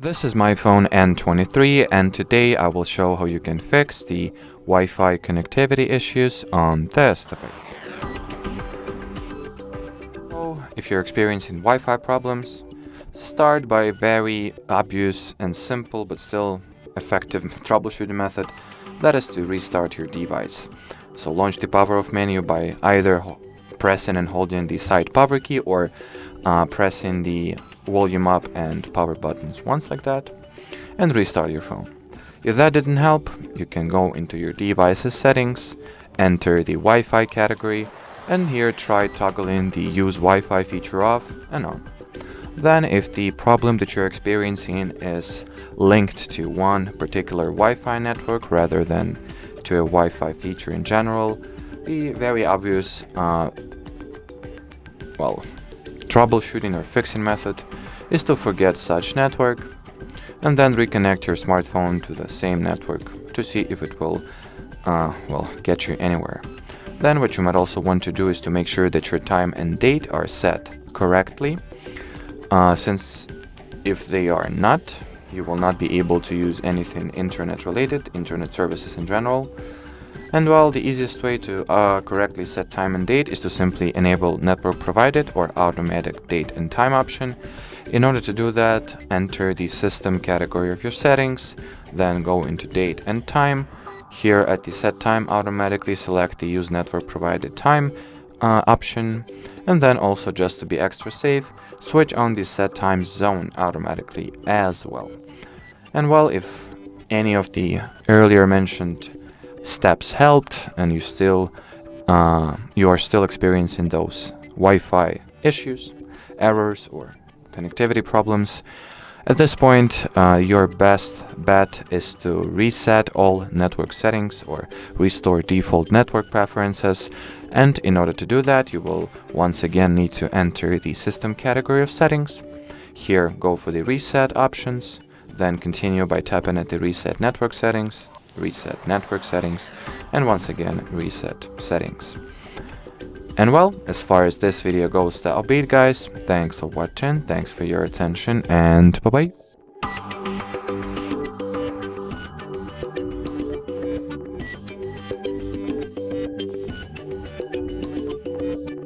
This is my phone N23, and today I will show how you can fix the Wi-Fi connectivity issues on this device. So, if you're experiencing Wi-Fi problems, start by a very obvious and simple but still effective troubleshooting method, that is to restart your device. So launch the power off menu by either pressing and holding the side power key or pressing the volume up and power buttons once like that, and restart your phone. If that didn't help, you can go into your device's settings, enter the Wi-Fi category, and here try toggling the use Wi-Fi feature off and on. Then if the problem that you're experiencing is linked to one particular Wi-Fi network rather than to a Wi-Fi feature in general, the very obvious troubleshooting or fixing method is to forget such network and then reconnect your smartphone to the same network to see if it will get you anywhere. Then what you might also want to do is to make sure that your time and date are set correctly, since if they are not, you will not be able to use anything internet related, internet services in general. And well, the easiest way to correctly set time and date is to simply enable network provided or automatic date and time option. In order to do that, enter the system category of your settings, then go into date and time. Here at the set time, automatically select the use network provided time option, and then also, just to be extra safe, switch on the set time zone automatically as well. And well, if any of the earlier mentioned steps helped and you are still experiencing those Wi-Fi issues, errors, or connectivity problems, at this point your best bet is to reset all network settings or restore default network preferences. And in order to do that, you will once again need to enter the system category of settings. Here, go for the reset options, then continue by tapping at the reset network settings, and once again reset settings. And well, as far as this video goes, that'll be it, guys. Thanks for watching, thanks for your attention, and bye bye.